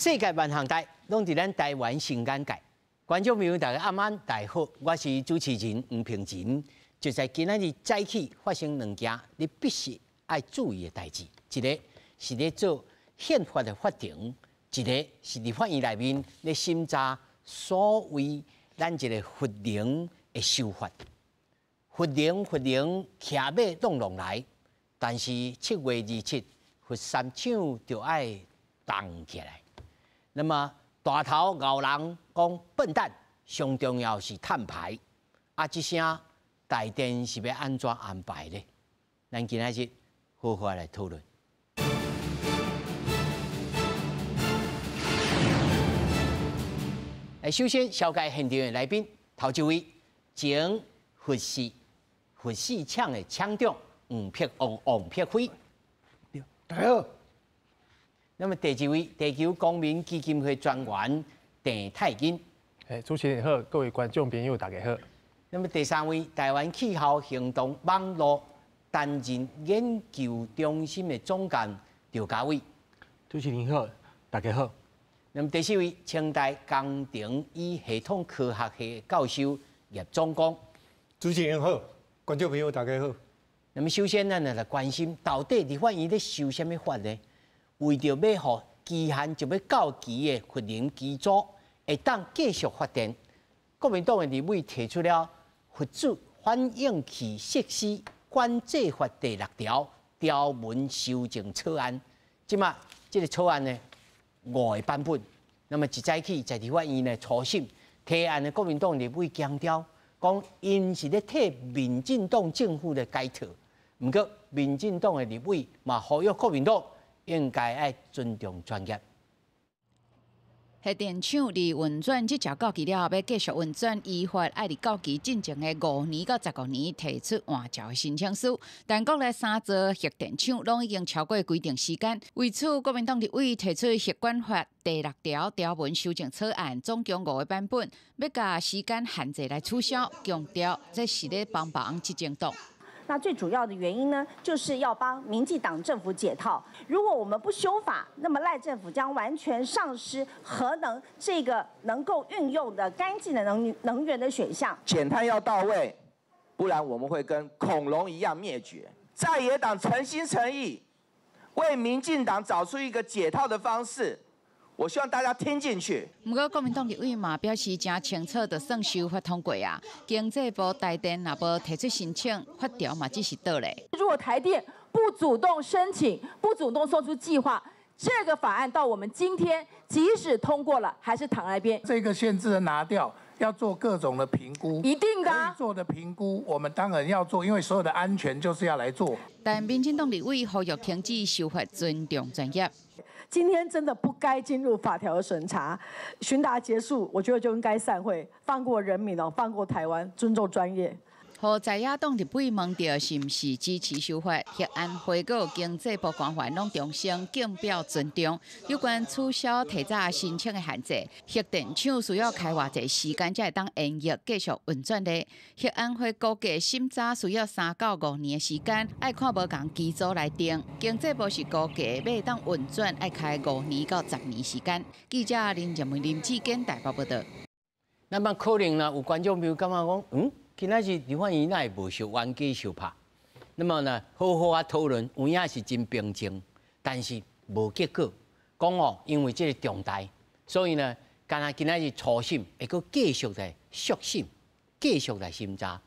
世界万行台拢伫咱台湾新眼界。观众朋友，大家暗安，大家好，我是主持人黄平真。就在今仔日早起发生两件你必须爱注意的代志，一个是咧做宪法的法庭，一个是立法院内面咧审查所谓咱一个法令的修法。法令骑马弄来，但是7月27，佛三枪就爱动起来。那么大头咬人讲笨蛋，上重要是摊牌。啊，这声台电是要安怎安排呢？咱今仔日好好来讨论。首先紹介現場的來賓，頭一位前佛系搶的搶長王碧輝，大家好。那麼第二位地球公民基金會專員鄭泰金，主持人好，各位觀眾朋友大家好。那麼第三位台灣氣候行動網絡擔任研究中心的總監劉家偉，主持人好，大家好。那麼第四位清大工程與系統科學系教授葉忠光，主持人好，觀眾朋友大家好。那麼首先咱來關心，到底立法院咧修什麼法呢？為着要予期限就要到期的法令基礎會當繼續發展，國民黨的立委提出了《核子反應器設施管制法》第6條條文修正草案。即馬這個草案呢5個版本，那麼一早起在立法院呢初審提案的國民黨立委強調，講因是咧替民進黨政府的解套，不過民進黨的立委嘛呼籲國民黨應該愛尊重專業。核電廠離運轉即條到期了後，要繼續運轉，依法愛離到期進前的5年到15年提出換照申請書。但國內3座核電廠攏已經超過規定時間，為此國民黨立委提出《核管法》第6條條文修正草案，總共5個版本，要甲時間限制來取消，強調這是咧幫忙執政黨。那最主要的原因呢，就是要幫民進黨政府解套。如果我們不修法，那麼賴政府將完全喪失核能這個能夠運用的乾淨的能源的選項。減碳要到位，不然我們會跟恐龍一樣滅絕。在野黨誠心誠意為民進黨找出一個解套的方式。我希望大家聽進去。不過，國民黨立委嘛表示真清楚，就算修法通過啊，經濟部台電若無提出申請，法條嘛只是倒咧。如果台電不主動申請，不主動說出計劃，這個法案到我們今天即使通過了，還是躺在一邊。這個限制拿掉，要做各種的評估，一定的。可以做的評估，我們當然要做，因為所有的安全就是要來做。但民進黨立委呼籲停止修法，尊重專業。今天真的不該進入法條的審查，詢答結束，我覺得就應該散會，放過人民哦，放過台灣，尊重專業。和在野黨立委問到是毋是支持修法，核安會個經濟部官員攏重申敬表尊重。有關取消提早申請的限制，核電廠需要開偌濟時間才會當營業繼續運轉的。核安會估計審查需要3到5年的時間，愛看無共基礎來定。經濟部是估計要當運轉愛開5年到10年時間。記者林志堅台北報道。那麼可能呢，有觀眾朋友感覺講，今仔日立法院哪會無修完結修拍？那麼呢，好好啊討論，有影是真平靜，但是無結果。講哦，因為這個重大，所以呢，今仔日初審會閣繼續來續審，繼續來審查。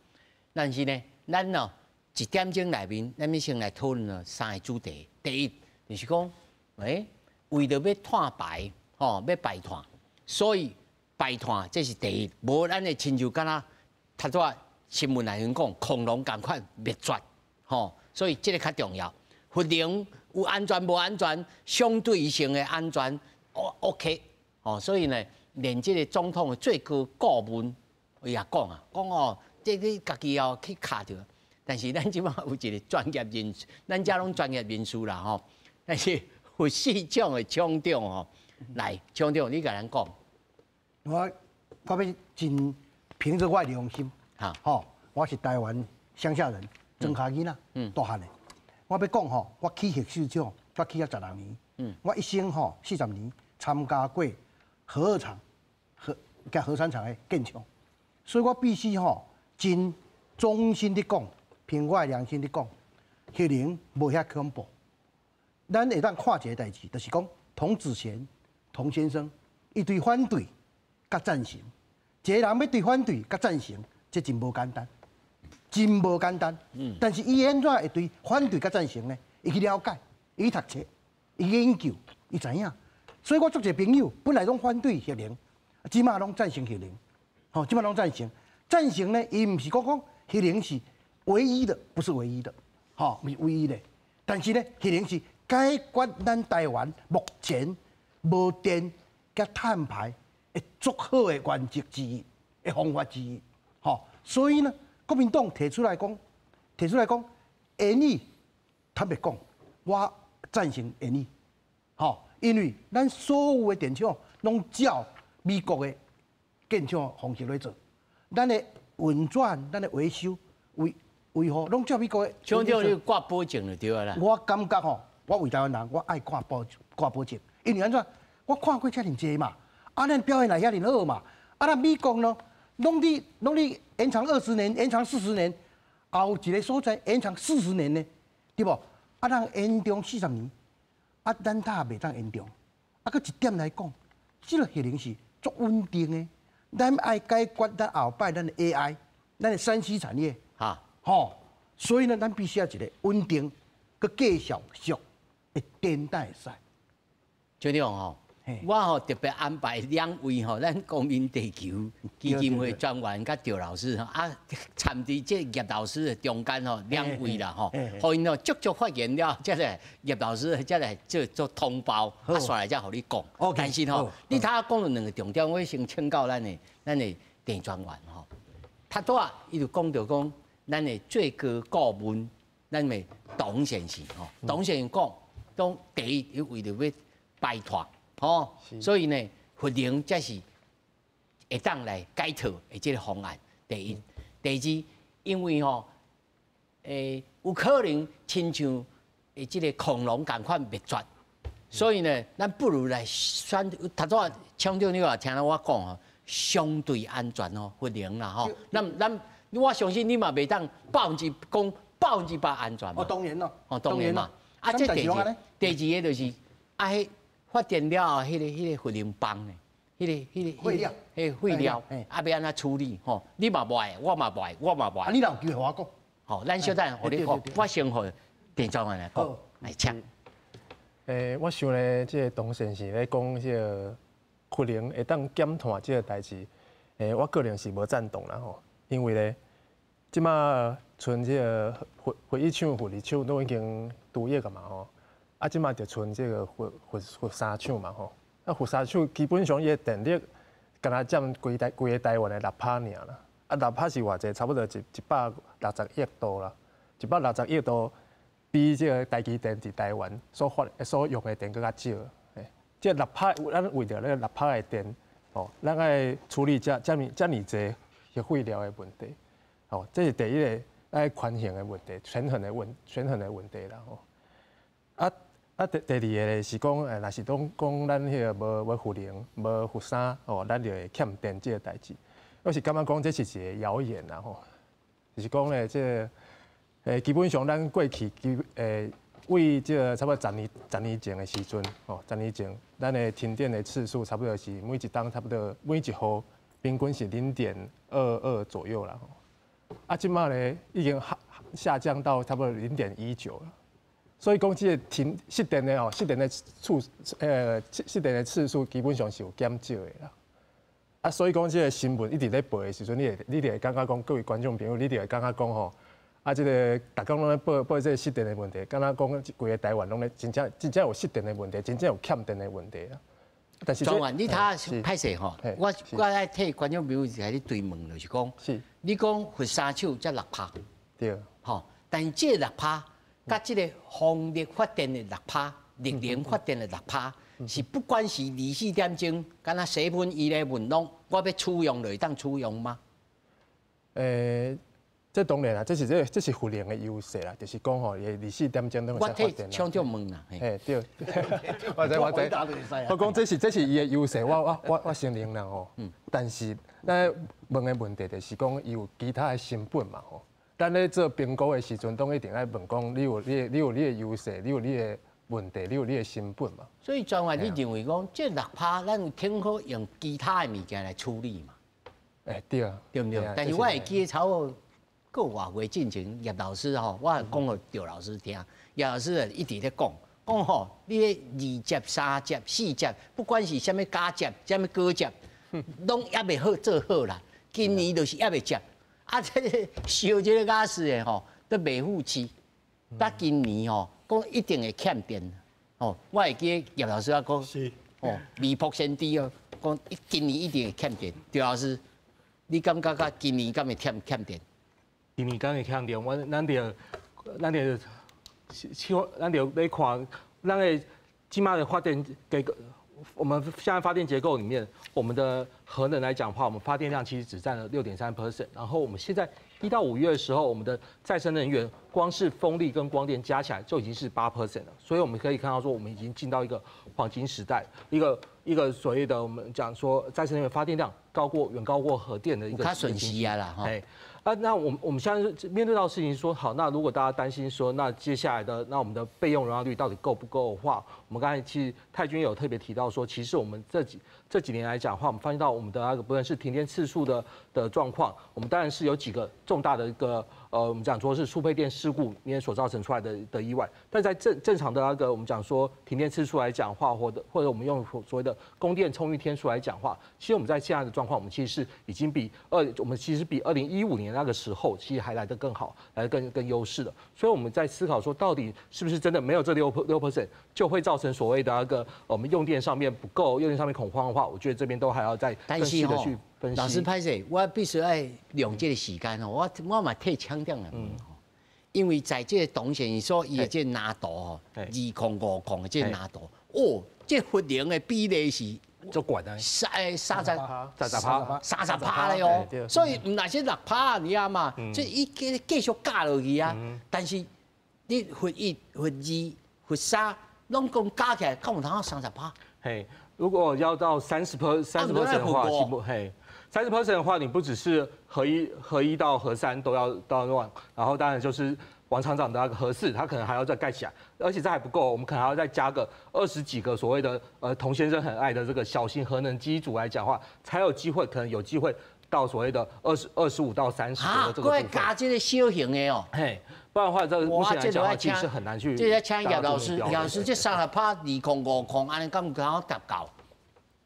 但是呢，咱哦1點鐘內面，咱要先來討論了3個主題。第一就是講，為了要碳排，要排碳，所以排碳這是第一。無咱的親像敢若他說新聞內面講恐龍趕快滅絕，所以這個較重要。核能有安全無安全，相對性的安全，OK，所以呢，連這個總統的最高顧問也講啊，這個家己要去卡着。但是咱即馬有一個專業人士，咱遮攏專業人士啦，但是核四廠的廠長來廠長，你甲咱講，我要真。憑着我的良心，我是台灣鄉下人，莊下囡仔，大漢的。我要講我起核四廠，我起了16年，我一生40年，参加过核二厂、核三厂的建厂，所以我必须真衷心地讲，凭我的良心地讲，迄人无遐恐怖。咱会当看一个代志，就是讲童子贤、童先生，伊对反对甲赞成，一个人要对反对甲赞成，这真无简单，真无简单。但是伊安怎会对反对甲赞成呢？伊去了解，伊去读册，伊去研究，伊知影。所以我足一个朋友本来拢反对核能，即马拢赞成核能，即马拢赞成。赞成呢，伊毋是讲核能是唯一的，不是唯一的，不是唯一的。但是呢，核能是解决咱台湾目前无电甲碳排的足好的原则之一，的方法之一。所以呢，国民党提出来讲，建议，坦白讲，我赞成建议，因为咱所有的电厂拢照美国的建厂方式来做，咱的运转、咱的维修、维护，拢照美国的。像这你挂保证就对啦。我感觉我为台湾人，我爱挂保证，因为安怎？我看过遮尔济嘛，咱表现来遐尔好嘛，咱美国呢，拢你延长20年，延长40年，后一个所在延长40年呢，对不？咱延长40年，咱也袂当延长。搁一点来讲，这个核能是足稳定的，咱爱解决咱后摆咱的 AI， 咱的3C 产业，所以呢，咱必须要一个稳定、佮继续续的电带会使。就这样我特别安排2位咱公民地球基金会专员甲赵老师参伫这叶老师的中间2位啦互因足足发言了，才来叶老师才来做通报，煞来才互你讲。但是你睇下讲了2个重点，我先请教咱的电专员他拄啊，伊就讲到讲咱的最高顾问，咱的董先生董先生讲第一，为了要拜托。所以呢，核能才是会当来解套的这个方案。第一，第二，因为有可能亲像这个恐龙共款灭绝，所以呢，咱不如来选。头早强调你话听到我讲相对安全核能啦我相信你嘛袂当100%安全嘛。当然咯。当然嘛。这第二个就是发电了迄个核能棒呢，废料，要安怎处理？你嘛无爱，我嘛无爱，我嘛无爱。你有机会我讲。咱小等，你讲，我先互电专员来讲，来请。我想咧，这个董先生咧讲这个核能会当减碳这个代志，我个人是无赞同啦因为咧，即马剩这个核一厂、核二厂都已经除役个嘛即马就剩这个核三厂嘛核三厂基本上伊的电力，敢若占规个台湾的6%尔啦。6%是偌济？差不多160亿度啦。160亿度比这个台积电伫台湾所用的电更较少。这6%，咱为着那个6%的电，咱爱处理遮尔济个废料的问题。这是第一个爱权衡的问题，权衡的问题啦第二个咧是讲，若是讲咱迄个无核能、无核三，咱就会欠电这个代志。我是感觉讲这是一个谣言啦就是讲咧，基本上咱过去为这差不多10年前的时阵10年前，咱的停电的次数差不多是每一档差不多每1号平均是0.22左右啦即马咧已经下降到差不多0.19了。所以讲，这个熄电的熄电的次数基本上是有减少的啦。所以讲，这个新闻一直在报的时阵，你就会感觉讲，各位观众朋友，你就会感觉讲这个大家拢在报这个熄电的问题，感觉讲规个台湾拢咧真正有熄电的问题，真正有欠电的问题啦。但是，专员，你睇歹势我来替观众朋友在你追问，就是讲，你讲核三厂才6%，对，但是这6%。甲即个风力发电的6%，力能发电的6%，是不管是24点钟，敢若7分11分拢，我要取用就会当取用吗？这当然啦，这是核能的优势啦，就是讲吼，伊24点钟都会使发电啦。抢着问啦，嘿对，我知。我讲这是伊的优势，我承认啦吼。但是咱问的问题就是讲，伊有其他的成本嘛吼。咱咧做评估的时阵，都一定爱问讲，你有你的优势，你有你的问题，你有你的成本嘛。所以专员，你认为讲这6%，咱挺好用其他的物件来处理嘛？对啊，对不对？但是我会记超过个外月进前，叶老师吼，我讲互赵老师听，叶老师一直咧讲吼，你咧2节、3节、4节，不管是啥物假节、啥物高节，拢还袂好做好啦。今年就是还袂接，这个烧这个瓦斯的吼，都袂付气。但今年吼，讲一定会欠电。哦，我会记叶老师啊讲，哦，未卜先知哦，讲今年一定会欠电。赵老师，你感觉今年敢会欠电？今年敢会欠电？咱着咧看，咱的今麦的发电我们现在发电结构里面，我们的核能来讲的话，我们发电量其实只占了6.3%。然后我们现在1到5月的时候，我们的再生能源光是风力跟光电加起来就已经是8%了。所以我们可以看到说，我们已经进到一个黄金时代，一个所谓的我们讲说再生能源发电量远高过核电的一个。它损失啊啦哈。那我们现在面对到的事情说，好，那如果大家担心说，那接下来的那我们的备用容量率到底够不够的话，我们刚才其实泰君有特别提到说，其实我们这几年来讲的话，我们发现到我们的那个不论是停电次数的状况，我们当然是有几个重大的一个我们讲说是输配电事故里面所造成出来的意外，但在正常的那个我们讲说停电次数来讲话，或者我们用所谓的供电充裕天数来讲话，其实我们在现在的状况，我们其实是已经比2015年那个时候其实还来得更好，来得更优势的。所以我们在思考说，到底是不是真的没有这6%就会造成所谓的那个我们用电上面不够、用电上面恐慌的话，我觉得这边都还要再更细的去分析。老师拍摄，我必须爱用这个时间哦，我嘛特强调了，因为在这个东线所伊的这拿度哦，2050的这拿度，哦，这核能的比例是。就管啊，30%嘞哦，所以唔那些6%你知嘛，这伊继续加落去啊。但是你核1、核2、核3，拢共加起来，敢有通30%？嘿，如果要到30%的话， 30% 的话，你不只是核一到核3都要用，然后当然就是王厂长的那个核4，它可能还要再盖起来，而且这还不够，我们可能还要再加个20几个所谓的童先生很爱的这个小型核能机组来讲话，才有机会，可能有机会到所谓的25到30的这个部分。啊，加这个小型的哦。嘿，不然的话，这个目前来讲的话，其实很难去。这要请叶老师，叶老师这30%、2050，安尼敢唔敢达到？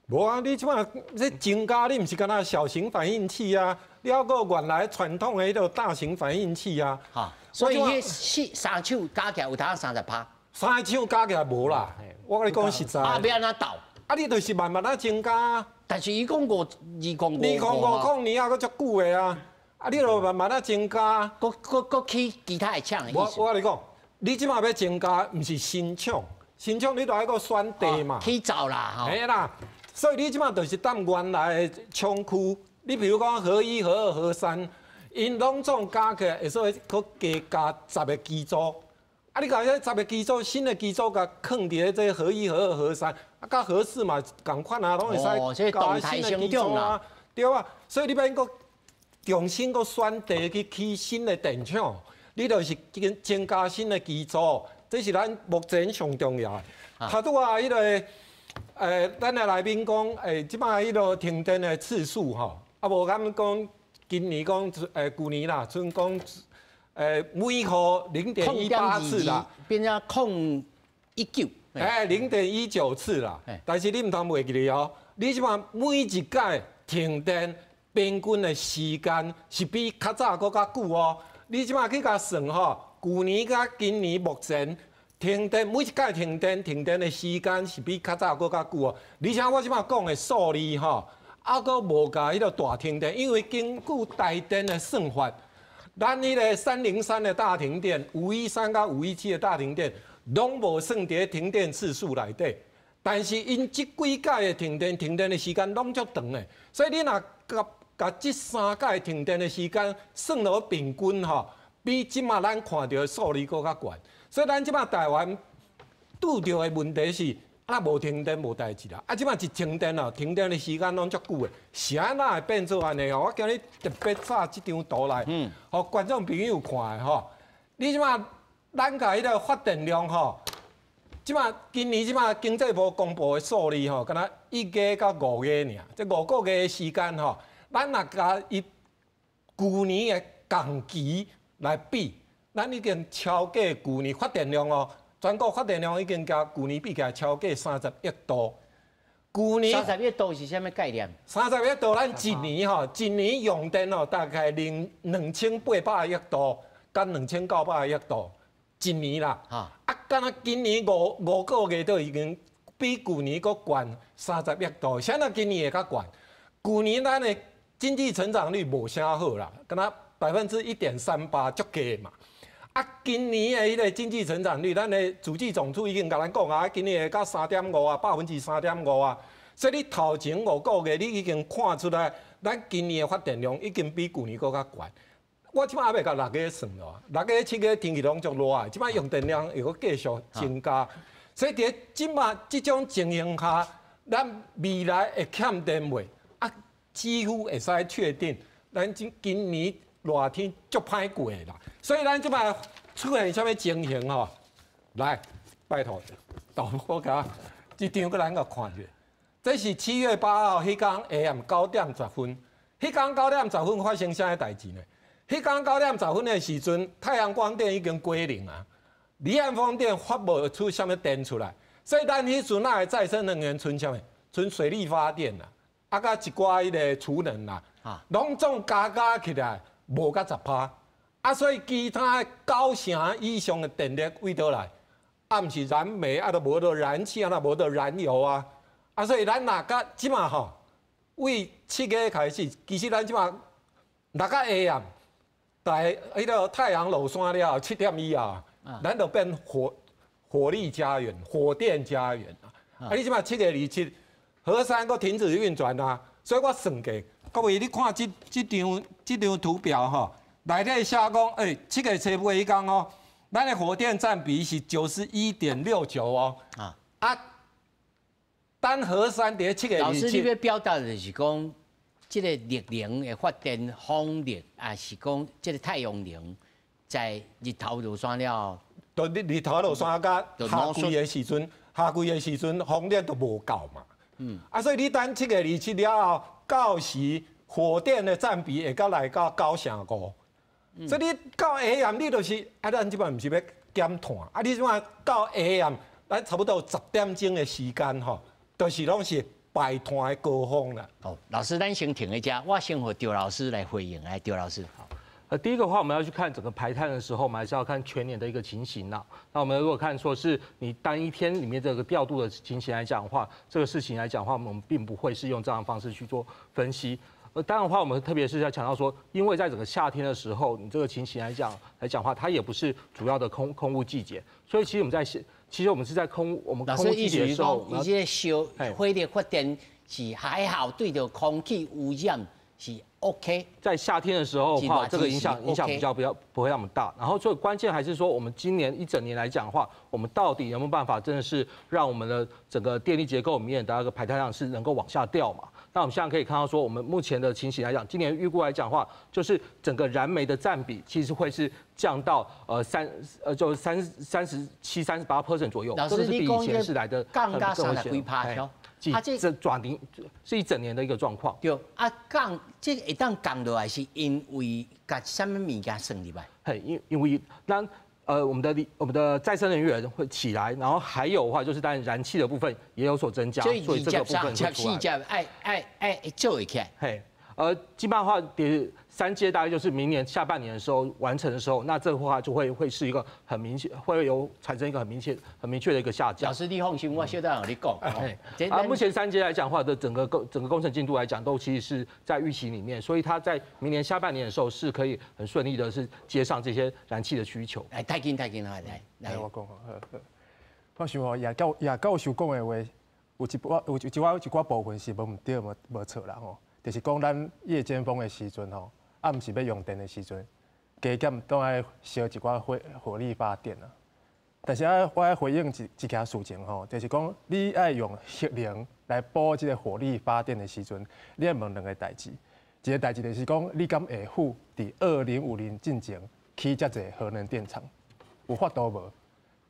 无啊，你即马这增加，你唔是干那小型反应器啊，你要个原来传统的迄个大型反应器啊。哈，所以迄3手加起来有通30%。3手加起来无啦，我跟你讲实在。啊，要安怎斗？啊，你就是慢慢啊增加。但是伊讲2050年啊，搁足久的啊，啊，你就慢慢啊增加。搁起其他的厂的意思。我跟你讲，你即马要增加，唔是新厂，新厂你都要个选地嘛。起早啦，吼。嘿啦。所以你即马就是当原来的厂区，你比如讲核1、核2、核3，因拢总加起来会说搁加10个基础。啊，你甲迄10个基础，新的基础甲放伫这核1、核2、核3，啊，甲核4嘛共款啊，拢会使加新的基础啊，对啊。所以你免搁重新搁选地去起新的电厂，你就是增加新的基础，这是咱目前上重要的。头拄啊，迄个。咱的来宾讲，即摆迄个停电的次数吼，啊无敢讲今年讲，去年啦，剩讲，每户0.18次啦，变成0.19， 0.19次啦。但是你唔通袂记哩哦，你即摆每一届停电平均的时间是比较早搁较久哦。你即摆去甲算吼，去年甲今年目前。停电每一届停电的时间是比较早搁较久哦。而且我即摆讲的数字吼，还搁无甲迄个大停电，因为根据台电的算法，咱迄个303的大停电、513甲517的大停电，拢无算伫停电次数内底。但是因即几届的停电的时间拢足长的，所以你若甲这3届停电的时间算落平均吼，比即马咱看到的数字搁较悬。所以咱即马台湾拄到的问题是，无停电无代志啦。即马一停电哦，停电的时间拢足久的，是安那会变做安尼哦？我今日特别插即张图来，互观众朋友看的吼。你即马咱甲迄个发电量吼。今年经济部公布的数字吼，敢若1月到5月尔，这5个月的时间吼，咱若甲伊去年的同期来比，咱已经超过去年发电量哦，全国发电量已经甲去年比起来超过30亿度。去年30亿度是啥物概念？30亿度，咱一年用电哦，大概2800亿度，到2900亿度。一年啦，敢若今年五个月都已经比去年搁悬30亿度，啥那今年会较悬？去年咱的经济成长率无啥好啦，敢若1.38%足低嘛。今年的迄个经济成长率，咱的主计总处已经甲咱讲啊，今年会到3.5啊，3.5%啊。所以你头前5个月，你已经看出来，咱今年的发电量已经比去年搁较悬。我即摆还袂甲6月算咯，6月、7月天气拢足热的，即摆用电量又搁继续增加，所以伫即摆即种情形下，咱未来会欠电袂？几乎会使确定，咱今年热天足歹过啦。所以咱即摆出现啥物情形吼？来，拜托，导播甲即张个咱甲看下，这是7月8号迄天下暗9点10分，迄天9点10分发生啥代志呢？迄天9点10分的时阵，太阳光电已经归零啊，离岸风电发无出啥物电出来，所以咱迄阵那再生能源剩啥物？剩水力发电啦，甲一寡迄个储能啦，拢总加起来无甲10%，所以其他90%以上的电力为倒来，毋是燃煤，都无到燃气，都无到燃油啊，所以咱若甲即马吼，为7月开始，其实咱即马6月下暗。在迄个太阳落山了后7点以后，咱就变火力家园、火电家园啊！你即马7月27，核三搁停止运转啊！所以我算过，各位你看这张图表吼，内底写讲，7月初尾迄天哦，咱的火电占比是91.69%哦。单核三伫7月27。老师，你要表达的就是讲。这个力能的发电风力，也是讲这个太阳能，在日头落山了，到日头落山甲夏季的时阵，风力都无够嘛。所以你等7月27了后，到时火电的占比会到来到9.5%。所以你到下暗，你就是咱即摆毋是要减碳，你即摆到下暗，咱差不多10点钟的时间吼，就是拢是。排碳的高峰了。老师，咱先停一下，我先和刁老师来回应。来，刁老师，好。第一个话，我们要去看整个排碳的时候，我们还是要看全年的一个情形啦。那我们如果看说是你单一天里面这个调度的情形来讲的话，这个事情来讲的话，我们并不会是用这样的方式去做分析。当然的话，我们特别是要强调说，因为在整个夏天的时候，你这个情形来讲的话，它也不是主要的空污季节，所以其实我们是在空污季节的时候，你这烧火力发电是还好，对着空气污染是 OK。在夏天的时候的话，这个影响比较不会那么大。然后最关键还是说，我们今年一整年来讲的话，我们到底有没有办法真的是让我们的整个电力结构里面的那个排碳量是能够往下掉嘛？那我们现在可以看到说，我们目前的情形来讲，今年预估来讲的话，就是整个燃煤的占比其实会是降到37-38% 左右，老师，比以前是来的降加30%，这转年是一整年的一个状况。对，降这会当降落来是因为甲什么物件算入来？因为我们的再生能源会起来，然后还有的话就是当然燃气的部分也有所增加，所以这个部分会出来。爱做起来。基本上的话3阶大概就是明年下半年的时候完成的时候，那这个话就会是一个很明显，会产生一个很明确的一个下降。老师你放心，我小等你讲。目前3阶来讲的话的整个工程进度来讲，都其实是在预期里面，所以它在明年下半年的时候是可以很顺利的是接上这些燃气的需求。太紧来，我讲我想叶教授讲的话，有一寡部分是无对无错啦吼。就是讲咱夜间风的时阵吼，啊，毋是要用电的时阵，加减都爱烧一寡火力发电啊。但是我爱回应一件事情吼，就是讲你爱用核能来补这个火力发电的时阵，你爱问两个代志。一个代志就是讲，你敢会赴伫2050进前起遮济核能电厂，有法度无？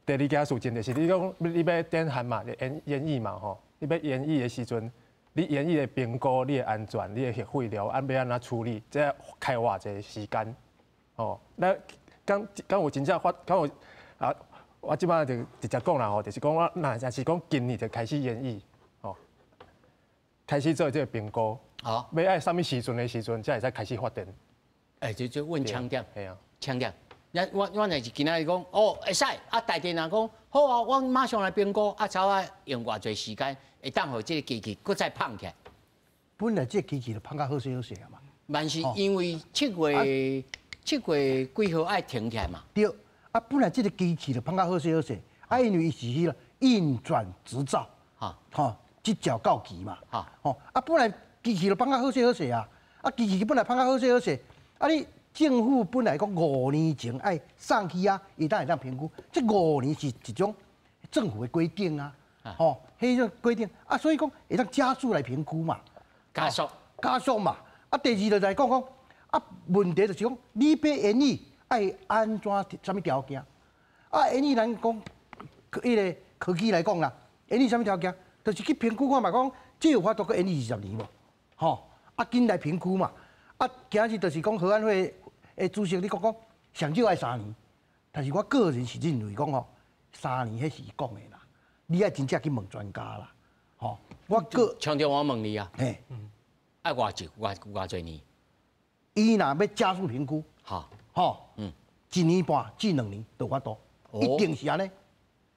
第二件事情就是你讲你要电焊嘛，演役嘛吼，你要演役的时阵，你演役的评估、你的安全、你的核废料，要安怎处理，这开偌济时间？哦，那刚有真正刚有啊。我即摆就直接讲啦吼，就是讲我若是讲今年就开始演绎，吼，开始做这个评估，好，要爱什么时阵的时阵，才会使开始发电。就问强调，系啊，强调。我若是今仔日讲，哦，会使啊，台电人讲好啊，我马上来评估，啊，超啊用偌济时间，会当互这个机器搁再放起来。本来这机器就放甲好势好势啊嘛，但是因为7月几号爱停起来嘛。对。啊，本来这个机器就放甲好势好势，啊，因为伊是迄个运转执照，吼，执照到期嘛，吼，啊，本来机器就放甲好势好势啊，啊，机器本来放甲好势好势，啊，你政府本来讲5年前爱送去啊，伊当会当评估，这5年是一种政府的规定啊，吼，迄种规定啊，所以讲会当加速来评估嘛，加速嘛，啊，第二就来讲，啊，问题就是讲你要演绎。爱安怎什么条件？啊，因为咱讲，迄个科技来讲啦，因为什么条件？就是去评估看嘛，讲这有法度去延续20年无？吼，啊，紧来评估嘛。啊，今日就是讲核安会的主席，你讲上少爱3年，但是我个人是认为讲吼，3年迄是讲的啦，你爱真正去问专家啦，吼。我个强调我问你啊，嘿，爱偌济年？伊若要加速评估，好。吼，1年半至2年就法度，一定是安尼。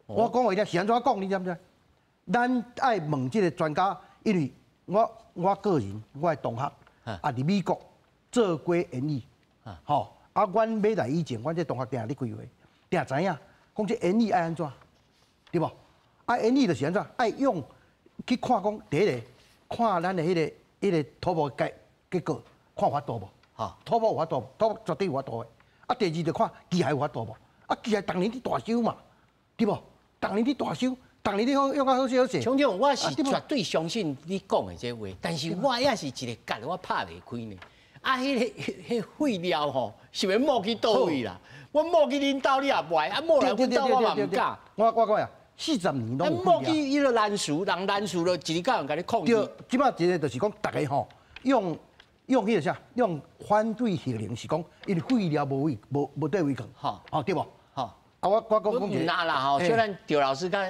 我讲话了是安怎讲，你知唔知？咱爱问这个专家，因为我个人我的同学啊，伫美国做过演艺，吼，啊，阮要来以前，阮这同学定咧规划，定知影，讲这演艺爱安怎，对无？啊，演艺就是安怎，爱用去看讲第一个，看咱的迄个土木结果，看法度无？土木有法度，土木绝对有法度的。啊，第二就看机械有法度无？啊，机械逐年伫大修嘛，对无？逐年伫大修，逐年伫用啊好势好势。厂长，我是绝对相信你讲的这话，但是我也是一个结，我拍袂开呢。啊，迄废料吼，是要抹去倒位啦？我抹去恁兜你也不爱，啊抹来阮兜我嘛唔敢。我讲呀，40年拢有废料。抹去伊个烂树，人烂树了，一日到晚甲你控制。对，即摆一个就是讲，大家吼用迄个啥？用反对核能是讲，因为废料无地位放，吼，对无？吼，啊，我讲唔拿啦吼，小咱赵老师甲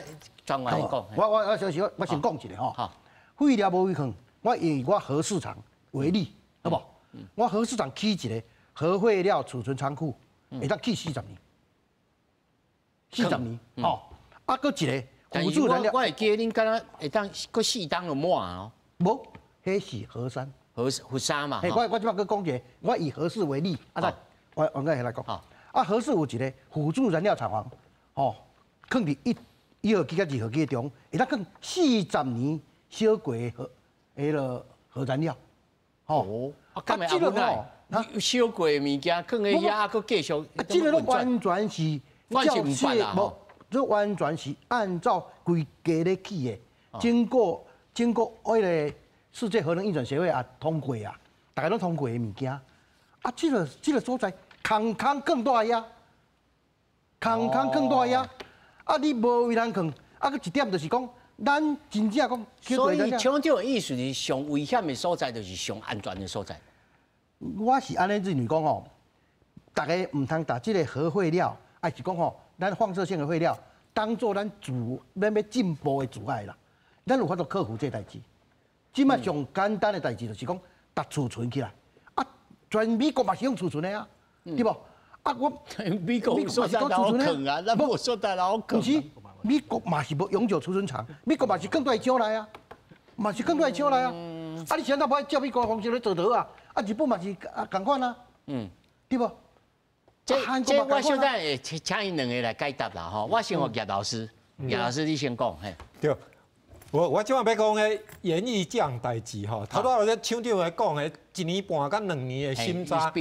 专员讲。我先讲一下吼，废料无位放，我以我核市场为例，好不？我核市场起一个核废料储存仓库，会当起40年，吼，啊，搁一个辅助燃料。我会记恁敢若会当搁4档就满哦。无，迄是核酸。核三嘛，我即摆去讲一个，我以核四为例，我下来讲。啊，核四有一个辅助燃料厂房，吼，放伫1号机甲2号机中，会当放40年烧过迄个核燃料，吼。啊，这个吼，烧过的物件放喺遐，搁继续。啊，这个完全是照切，无，这完全是按照规格咧起的，经过迄个。世界核能运转协会也通过啊，大家拢通过的物件，啊，这个所在空更大呀，空更大呀，啊，你无为人放，啊，个一点就是讲，咱真正讲，所以厂长的意思是上危险的所在，就是上安全的所在。我是安尼认为讲吼，大家唔通把这个核废料，还是讲吼，咱放射性的废料，当做咱要进步的阻碍啦，咱有法度克服这代志。即摆上简单的代志就是讲，把储存起来。啊，全美国嘛是用储存的啊，对无？啊，我美国说在老坑啊，咱无说在老坑。不是，美国嘛是无永久储存厂，美国嘛是更多抢来啊，嘛是更多抢来啊。啊，你现在不爱照美国方式来做得啊？啊，日本嘛是共款啊，对无？这我小等会请伊两个来解答啦吼。我先学叶老师，叶老师你先讲，嘿。对。我即摆要讲诶，演艺这样代志吼，头拄咧厂长来讲诶，1年半到2年诶审查，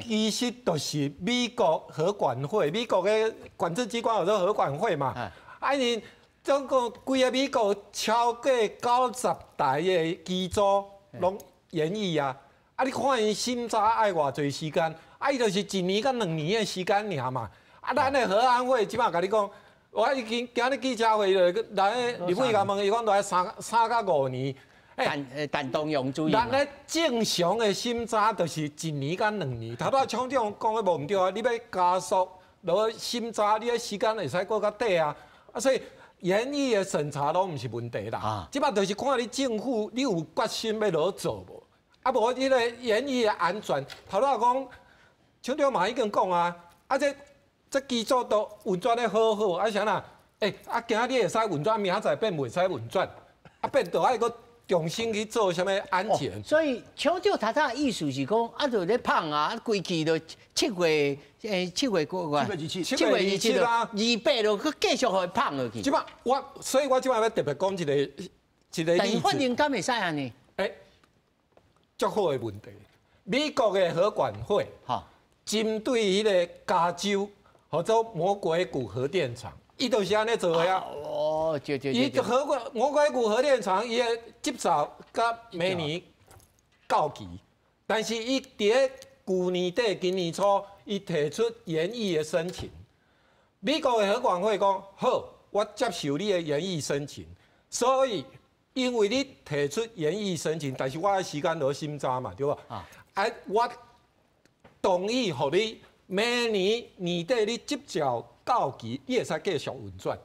其实就是美国核管会，美国诶管制机关有做核管会嘛，啊因总共规个美国超过90台诶机组拢演艺啊，啊你看伊审查爱偌济时间，啊伊就是1年到2年诶时间尔嘛，啊咱诶核安会即摆甲你讲。我已经今日记者会来，立委甲问伊讲来3到5年，但动用主义。咱咧正常的审查就是1年到2年。头拄厂长讲的无毋对啊，你要加速落去审查，你的时间会使过较短啊。啊，所以演艺的审查拢毋是问题啦。即摆就是看你政府你有决心要落做无？啊无迄个演艺的安全，头拄讲厂长嘛已经讲啊，啊这机组都运转得好好，啊啥啦？今仔日会使运转，明仔载变袂使运转，啊变就爱搁重新去做啥物安全。所以厂长头头意思是讲，啊就咧放啊，规期就7月过7月27啦，28就佮继续互伊放落去。即摆所以我即摆要特别讲一个例子。但是反正敢会使安尼？足好的问题。美国的核管会，针对迄个加州。或者魔鬼谷核电厂，伊就是安尼做的啊。伊魔鬼谷核电厂，伊的执照甲明年到期，但是伊伫去年底、今年初，伊提出延役的申请。美国的核管会讲好，我接受你的延役申请，所以因为你提出延役申请，但是我的时间落审查嘛，对吧？我同意互你。明年年底你执照到期，你会使继续运转，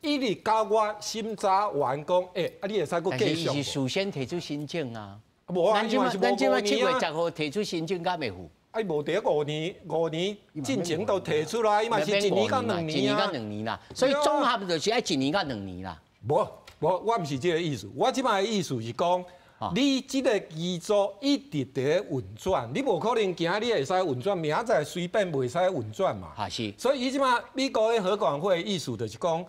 一直到我审查完工，你会使搁继续。但是事先提出申请啊。无啊，咱即摆7月10号提出申请，敢袂付？无伫5年进前都提出来，伊嘛是1年到2年啊。1年到2年啦，所以综合就是爱1年到2年啦。无，我毋是这个意思，我即摆的意思是讲。你这个机组一直在运转，你无可能今日会使运转，明仔载随便袂使运转嘛。是。所以伊即马美国的核管会意思就是讲，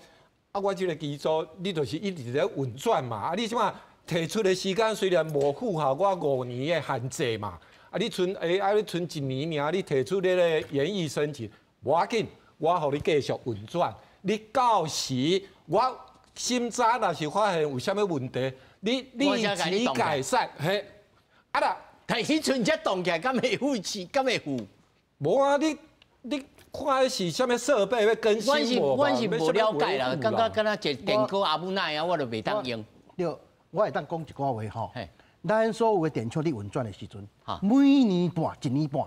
我这个机组你就是一直在运转嘛。你即马提出的时间虽然无符合我5年的限制嘛，你剩你剩1年尔，你提出这个延役申请，无要紧，我互你继续运转。你到时我审查若是发现有啥物问题。你立即改善，啦，但迄阵才动起来，敢会付钱，敢会付？无啊，你看是啥物设备要更新无？我是无了解啦，感觉敢若一电锅阿母奶啊，我都袂当用。对，我会当讲一寡话吼。咱所有的电厂伫运转的时阵，每年半、1年半，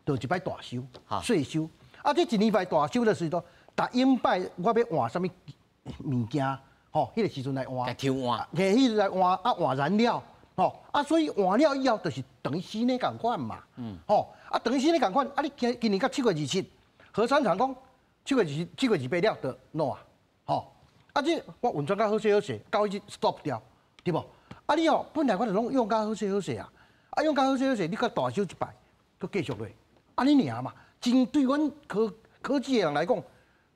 就一摆大修、税收。啊，这1年半大修的时阵，逐应摆我要换啥物物件？迄个时阵来换，迄时来换换燃料，所以换了以后就是等于4年共款嘛，等于4年共款，你今年到7月27，核三厂讲7月28了就 no 啊，这我运转到好势，到一 stop 掉，对无？你本来我就拢用到好势啊，用到好势，你搁大修一摆，搁继续落，你尔嘛，真对阮科技的人来讲，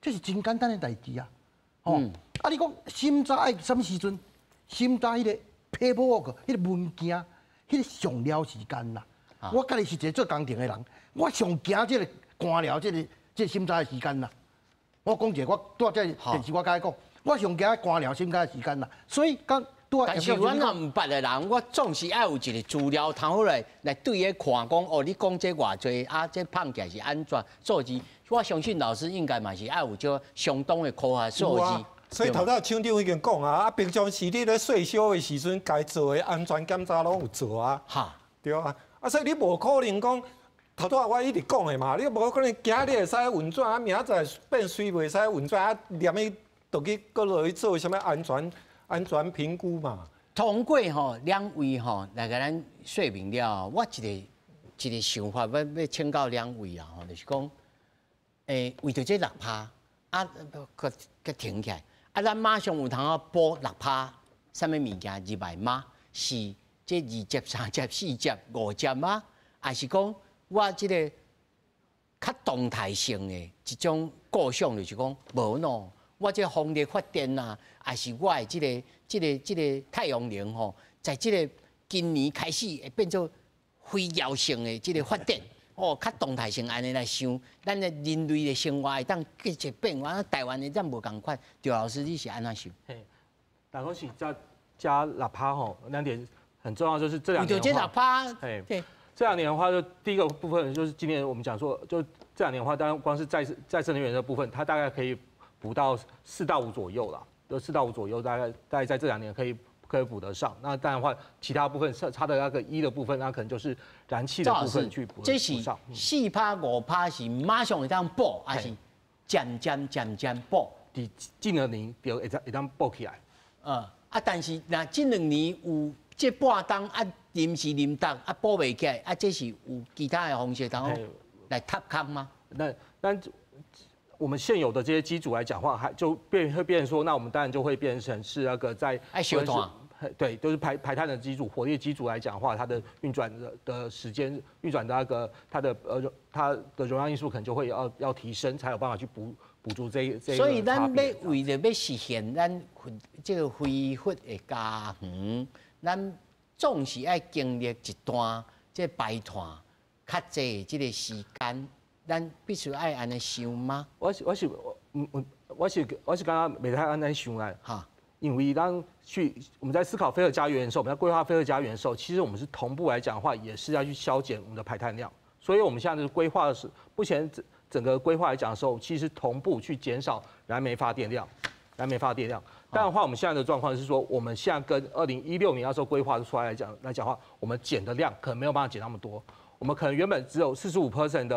这是真简单的代志啊。你讲审查爱什么时阵？审查迄个 paperwork， 迄个文件，迄个上了时间啦。我家己是一个做工程的人，我上惊这个官僚这个审查的时间啦。我讲一个，我拄在电视我甲伊讲，我上惊官僚审查的时间啦。所以讲，但是阮若唔捌的人，我总是爱有一个资料通好来对伊看讲，你讲这偌济这放起来是安怎数字？我相信老师应该嘛是爱有这相当的科学数字。所以头厂长已经讲啊，平常时你咧税收的时阵，该做的安全检查拢有做啊，对啊，所以你无可能讲头拄我一直讲的嘛，你无可能今日会使运转，明仔载变随袂使运转，念去就去搁落去做啥物安全评估嘛。通过两位来甲咱说明了，我一个想法要请教两位啊，就是讲，为着这6%佮停起来。咱马上有通补6%，什么物件入来吗？是这2节、3节、4节、5节吗？还是讲我这个较动态性的一种构想，就是讲无喏，我这风力发电呐，还是我的这个太阳能吼，在这个今年开始会变做非药性的这个发电。哦，较动态性安尼来想，咱的人类的生活会当继续变化，台湾的咱无共款。赵老师，你是安怎想？但讲是加喇叭吼，2点很重要，就是这2年的话。有这喇叭，对，这2年的话，就第一个部分就是今年我们讲说，就这2年的话，当然光是再生能源的部分，它大概可以补到4到5左右啦，就4到5左右，大概在这2年可以补得上。那当然的话，其他部分差的那个1的部分，那可能就是燃气的部分去补上。这是4%、5%是马上会当补，还是渐渐补？伫这2年就会当补起来。但是那这2年有这半冬临时临当补袂起来，这是有其他的方式当来搭康吗？那我们现有的这些机组来讲话，会变成说，那我们当然就会变成是那个在修短。对，都是排碳的机组、火力机组来讲的话，它的运转的时间、运转的那个它的容量因素可能就会要提升，才有办法去补足这个。所以咱要为了要实现咱这个恢复的加长，咱总是要经历一段这排碳较济这个时间，咱必须爱安尼想吗？我是刚刚袂太安尼想来哈。因为我们在思考非核家园的时候，我们在规划非核家园的时候，其实我们是同步来讲的话，也是要去削减我们的排碳量。所以我们现在的规划是，目前整个规划来讲的时候，其实同步去减少燃煤发电量。当然的话，我们现在的状况是说，我们现在跟2016年那时候规划出来来讲的话，我们减的量可能没有办法减那么多。我们可能原本只有45%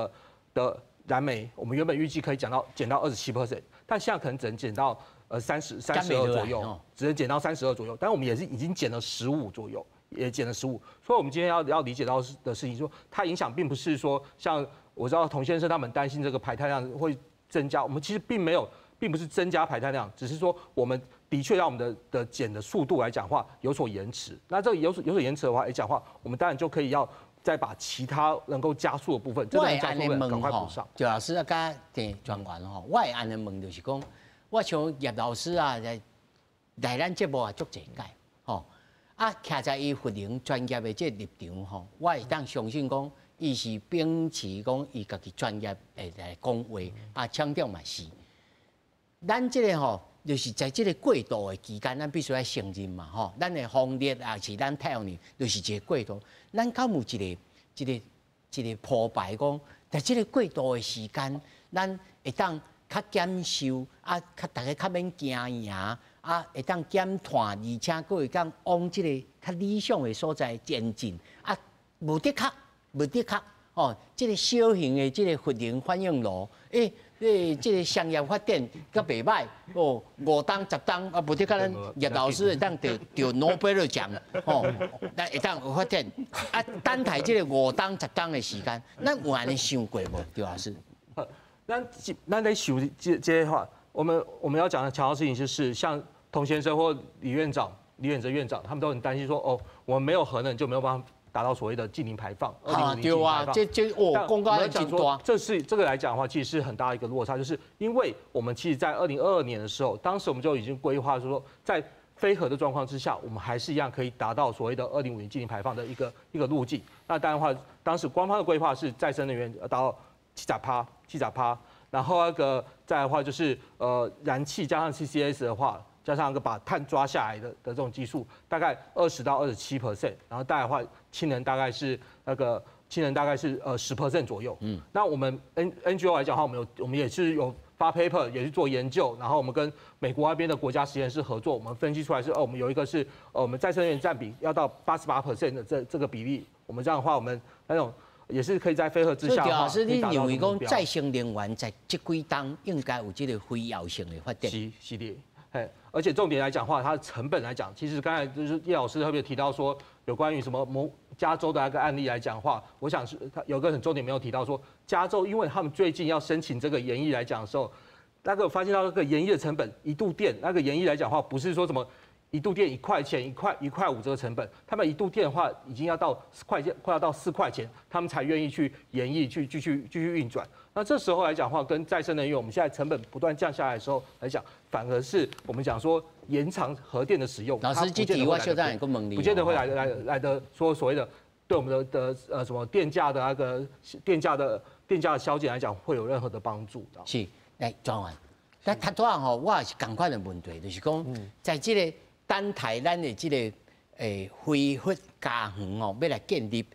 的燃煤，我们原本预计可以减到27%，但现在可能只能减到32左右，只能减到32左右，但我们也是已经减了15左右，也减了15。所以我们今天要理解到的事情，说它影响并不是说像我知道童先生他们担心这个排碳量会增加，我们其实并不是增加排碳量，只是说我们的确让我们的减的速度来讲话有所延迟。那这个有所延迟的话来讲话，我们当然就可以要再把其他能够加速的部分，真的加速的赶快补上。赵老师啊，甲电专员吼，我会安尼问就是讲。我像叶老师啊，来咱节目啊足侪届，吼徛在伊核能专业的这立场吼，我会当相信讲，伊是秉持讲伊家己专业的来讲话，强调嘛是，咱这个吼，就是在这个过渡的期间，咱必须要承认嘛，吼，咱的风力啊是咱太阳能，就是一个过渡，咱敢有一个铺排讲，在这个过渡的时间，咱会当。较减收大家较免惊赢会当减碳，而且佫会当往即个较理想的所在前进无的确哦，即个小型的即个核能反应炉，即个商业发电佮袂歹哦，5档10档无的确咱叶老师会当得诺贝尔奖哦，咱会当有发电等待即个5档10档的时间，咱有安尼想过无？赵老师？那在想这话，我们要讲的强调事情就是，像童先生或李远哲院长，他们都很担心说，我们没有核能就没有办法达到所谓的净零排放，2050净零排放。公告的讲说，这个来讲的话，其实是很大一个落差，就是因为我们其实在2022年的时候，当时我们就已经规划说，在非核的状况之下，我们还是一样可以达到所谓的2050净零排放的一个路径。那当然的话，当时官方的规划是再生能源达到7%，然后再来的话就是燃气加上 CCS 的话，加上把碳抓下来的这种技术，大概20到27%，然后再来的话氢能大概是10% 左右。那我们 NGO 来讲的话，我们也是有发 paper 也去做研究，然后我们跟美国那边的国家实验室合作，我们分析出来是我们有一个是我们再生能源占比要到88% 的这个比例，我们这样的话我们那种。也是可以在非核之下的话，所以老师，你认为讲再生能源在这几档应该有这个非药性的发电？是的，而且重点来讲的话，它的成本来讲，其实刚才就是叶老师特别提到说，有关于什么加州的那个案例来讲的话，我想是他有个很重点没有提到说，加州因为他们最近要申请这个研议来讲的时候，发现到那个研议的成本1度电那个研议来讲的话，不是说什么一度电1块钱、1块5这个成本，他们一度电的话已经要到快要到4块钱，他们才愿意去延役、去继续运转。那这时候来讲的话，跟再生能源，我们现在成本不断降下来的时候来讲，反而是我们讲说延长核电的使用。老师，这题我小张也跟问你，不见得会来的说所谓的对我们的什么电价的那个电价的消减来讲，会有任何的帮助。是，来转完。但他多吼，我也是同款的问题，就是讲，在这个等待咱的这个恢复家园哦，要来建立，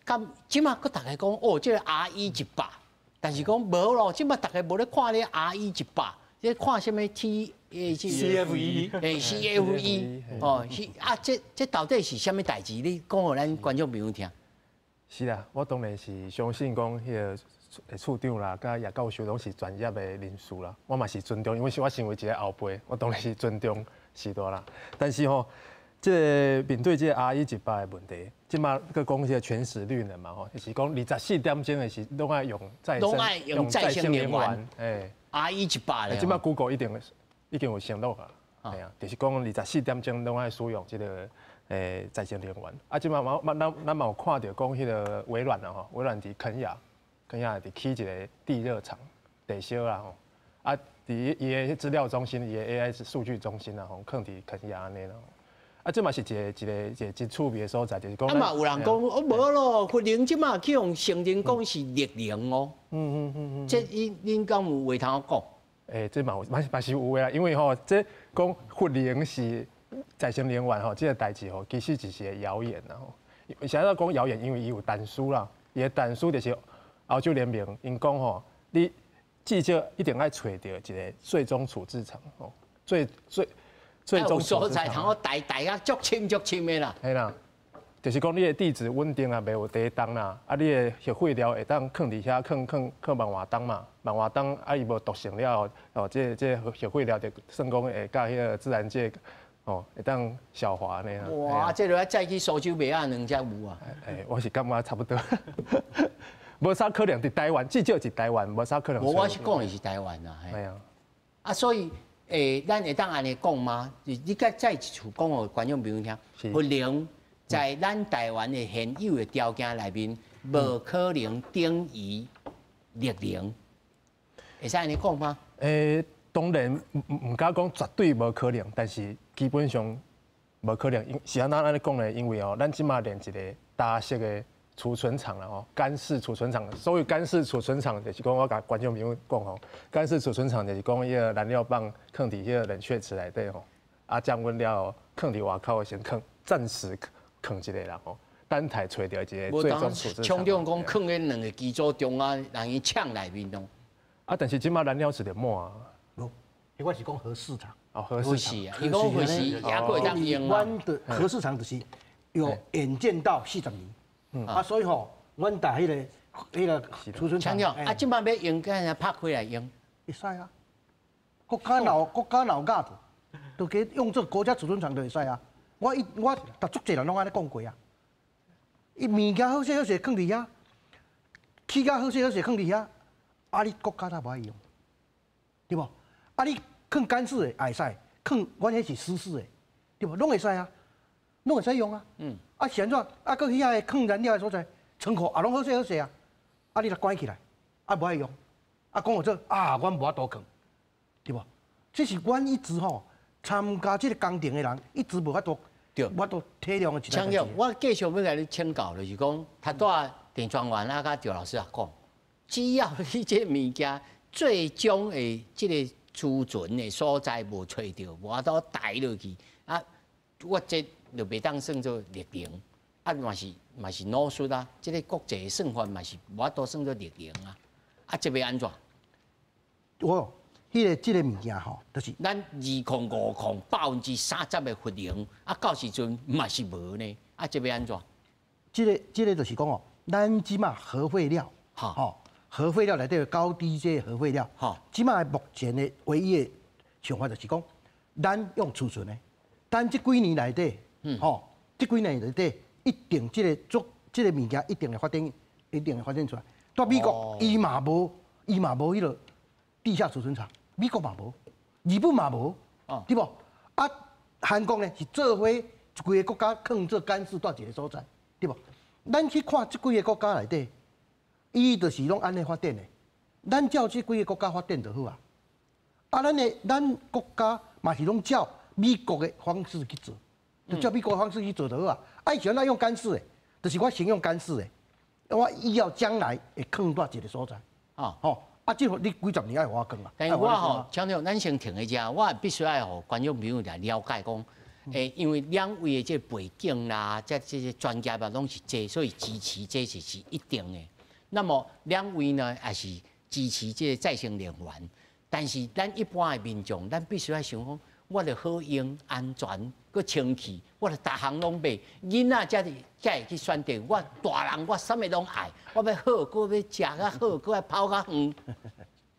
咁即马佮大家讲哦，这个 RE100，但是讲无咯，即马大家无咧看咧 RE100，即看什么 CFE CFE 哦，是啊，这到底是什么代志？你讲互咱观众朋友听。是啦，我当然是相信讲迄个处长啦，甲叶教授拢是专业的人士啦。我嘛是尊重，因为我身为一个后辈，我当然是尊重时代啦。但是吼，这个面对这个 RE100的问题，即马佮讲这个全时绿能嘛吼，就是讲24点钟的是拢爱用再生能源，RE100咧。即马 Google 已经有承诺啊，系啊，就是讲24点钟拢爱使用这个再生能源。啊，即马咱嘛有看到讲迄个微软啊吼，微软伫肯亚伫起一个地热厂地烧啦吼，啊，伫伊的资料中心、伊的 AI 数据中心啦吼，放伫肯亚安尼啦。啊，这嘛是一个真趣味的所在，就是讲。啊嘛有人讲，哦无咯，核能即马去用承认讲是劣能哦。这恁敢有话通讲？这嘛是有的啦，因为吼，这讲核能是再生能源吼，这个代志吼，其实只是个谣言啦吼。为啥要讲谣言？因为伊有弹书啦，伊的弹书就是欧洲联盟，因讲吼，你至少一定爱找到一个最终处置场吼，最终所在通大家足深的啦。系啦，就是讲你的地质稳定啊，袂有地动啦，啊，你的核废料会当放伫遐，放万华东嘛，万华东啊，伊无毒性了哦，这核废料就算讲会甲迄个自然界哦会当消化呢。哇，这落再去苏州卖啊，两只有啊。我是感觉差不多。无啥可能伫台湾，至少是台湾，无啥可能。我是讲的是台湾啊。系啊。啊，所以咱会当安尼讲吗？你再一次讲互观众朋友听，核能在咱台湾的现有的条件内面，无可能等于劣能，会使安尼讲吗？当然唔敢讲绝对无可能，但是基本上无可能。是安尼讲呢？因为哦，咱即马连一个大型的储存厂啦吼，干式储存厂。所谓干式储存厂，就是讲我甲观众朋友讲吼，干式储存厂就是讲迄个燃料棒放伫迄个冷却池内底吼，啊降温了放伫外口先放，暂时放一个啦吼，等待找到一个最终储存厂。厂长讲放喺两个机组中啊，让伊抢内面咯。啊，但是即马燃料池就满啊。我是讲核市场。哦，核市场。啊，伊讲核市也可以当用啊。阮的核市场就是有远见到40年。啊，所以吼，阮打迄个储存厂。啊，即摆要用，干啥拍开来用？会使啊。国家闹价的，都给用这国家储存厂就会使啊。我逐足侪人拢安尼讲过啊。伊物件好势放伫遐，气价好势放伫遐，啊，你国家才无爱用，对无？啊，你放干式的也会使，放阮迄是湿式的，对无？拢会使啊，拢会使用啊。啊，是安怎？啊，搁遐个放燃料的所在，仓库也拢好势啊。啊，你来关起来，啊无爱用，啊讲我这啊，阮无法度放，对无？这是阮一直吼参加这个工程的人，一直无法度，无法度体谅的一件代志。我继续要甲你请教，就是讲，他带电专员啊，甲赵老师也讲，只要你这物件最终的这个储存的所在无找到，无法度带落去啊，我这就袂当算做劣能，啊嘛是老输啊，这个国际的算法嘛是无法度算做劣能啊，啊这要安怎？这个物件吼，就是咱2050%30%的核能，啊到时阵嘛是无呢，啊这要安怎？这个就是讲哦，咱即马核废料，核废料内底有高低阶核废料，即马目前的唯一的想法就是讲，咱用储存的，咱这几年内底，这几年内底一定这个物件一定会发展出来。在美国，伊嘛无迄个地下储存厂，美国嘛无，日本嘛无，对不？啊，韩国呢是做伙一规个国家抗做干事在一个所在，对无？咱去看这几个国家内底，伊就是拢安尼发展的，咱照这几个国家发展就好啊。啊，咱国家嘛是拢照美国的方式去做，就照美国的方式去做就好啊。啊，以前咱用干式的，就是我先用干式的，我以后将来会抗在一个所在。吼。啊，这你几十年爱我讲啊。但是我吼，强调咱先停一下，我必须要互观众朋友来了解讲，因为两位的这背景啦，这些专业啊，拢是这，所以支持这是一定的。那么两位呢，也是支持这再生能源，但是咱一般的民众，咱必须要想讲，我的好用、安全、搁清气，我的大项拢买，囡仔才会去选择。我大人我啥物拢爱，我要好，搁要食较好，搁要跑较远。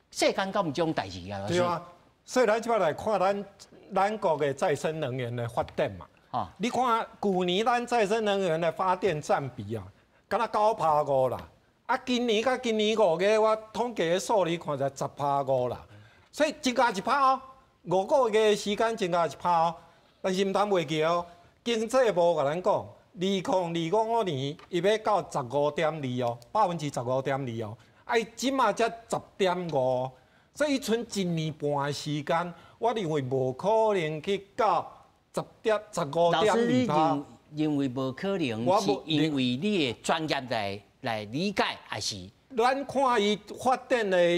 世间敢有这种代志啊？对啊，所以咱即摆来看咱国的再生能源的发展嘛。你看去年咱再生能源的发电占比啊，敢若9%啦。啊，今年5月我统计的数字看才10%啦，所以增加1%哦。5个月的时间增加1%哦，但是唔通袂记哦。经济部甲咱讲，2025年伊要到15.2哦，15.2%哦。哎，即马才10.5，所以剩1年半的时间，我认为无可能去到15.2%。老师，你认为无可能，是因为你的专业来理解，还是？咱看伊发展的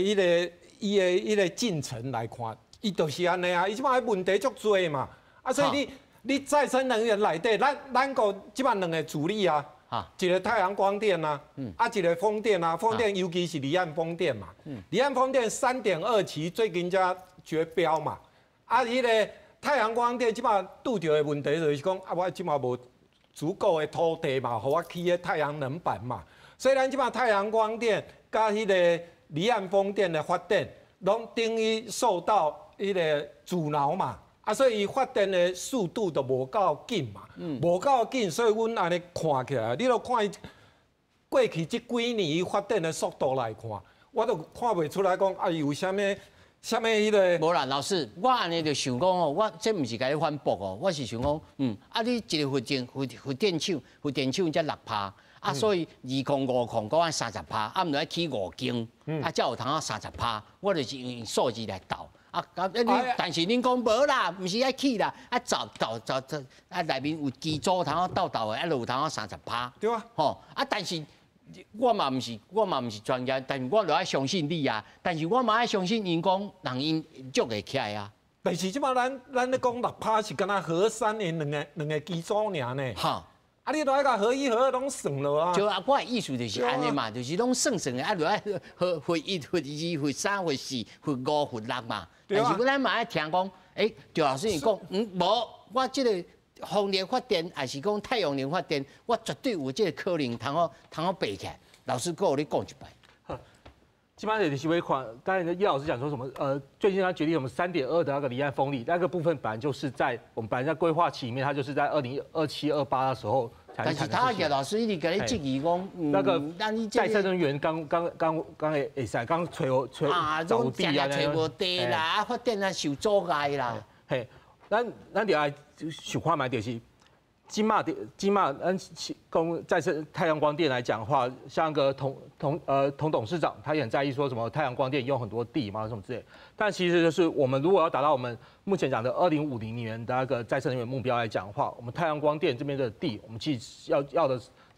伊个进程来看，伊就是安尼啊。伊即摆问题足多嘛，啊，所以你再生能源内底，咱国即摆2个主力啊。一个太阳光电啊，一个风电啊，风电尤其是离岸风电嘛，离岸风电3.2期最近才绝标嘛，啊，迄个太阳光电即马拄着的问题就是讲，啊，我即马无足够的土地嘛，互我起个太阳能板嘛，所以咱即马太阳光电甲迄个离岸风电的发展，拢等于受到迄个阻挠嘛。啊，所以伊发展的速度都无够紧嘛，无够紧，所以阮安尼看起来，你著看伊过去这几年伊发展的速度来看，我都看袂出来讲啊有啥物迄个。无啦，老师，我安尼就想讲哦，我这毋是甲你反驳哦，我是想讲，啊，你一个发电厂才6%，啊，所以2050讲啊30%，啊，毋来起5间，啊，才有通啊30%，我就是用数字来斗。但是恁讲无啦，毋是爱起啦，啊啊内面有基础通斗的，啊有通30%，对啊，吼啊，但是我嘛毋是专业，但是我就爱相信你啊，但是我嘛爱相信因讲人因足会起来啊。但是即马咱咧讲6%是敢若核三的两个基础尔呢。哈。啊，你都爱甲核1、核2拢算了啊！就啊，我的意思就是安尼嘛，就是拢算的，啊，就爱核1、核2、核3、核4、核5、核6嘛。但是咱嘛爱听讲，赵老师你讲，无，我这个风力发电还是讲太阳能发电，我绝对有这个可能通好背起来。老师跟我咧讲一摆。基本上也是会看，刚才叶老师讲说什么，最近他决定什么3.2的那个离岸风力，那个部分本来就是在我们本来在规划期里面，它就是在2027、28的时候才但是他叶老师一直跟你质疑讲，那个再生能源刚会使刚吹啊，都地啊，吹无地啦，发电啊受阻碍啦。嘿，咱就来想看卖就是金马咱供再生太阳光电来讲的话，像个童董事长，他也很在意说什么太阳光电用很多地嘛什么之类。但其实就是我们如果要达到我们目前讲的2050年的那个再生能源目标来讲的话，我们太阳光电这边的地，我们其实要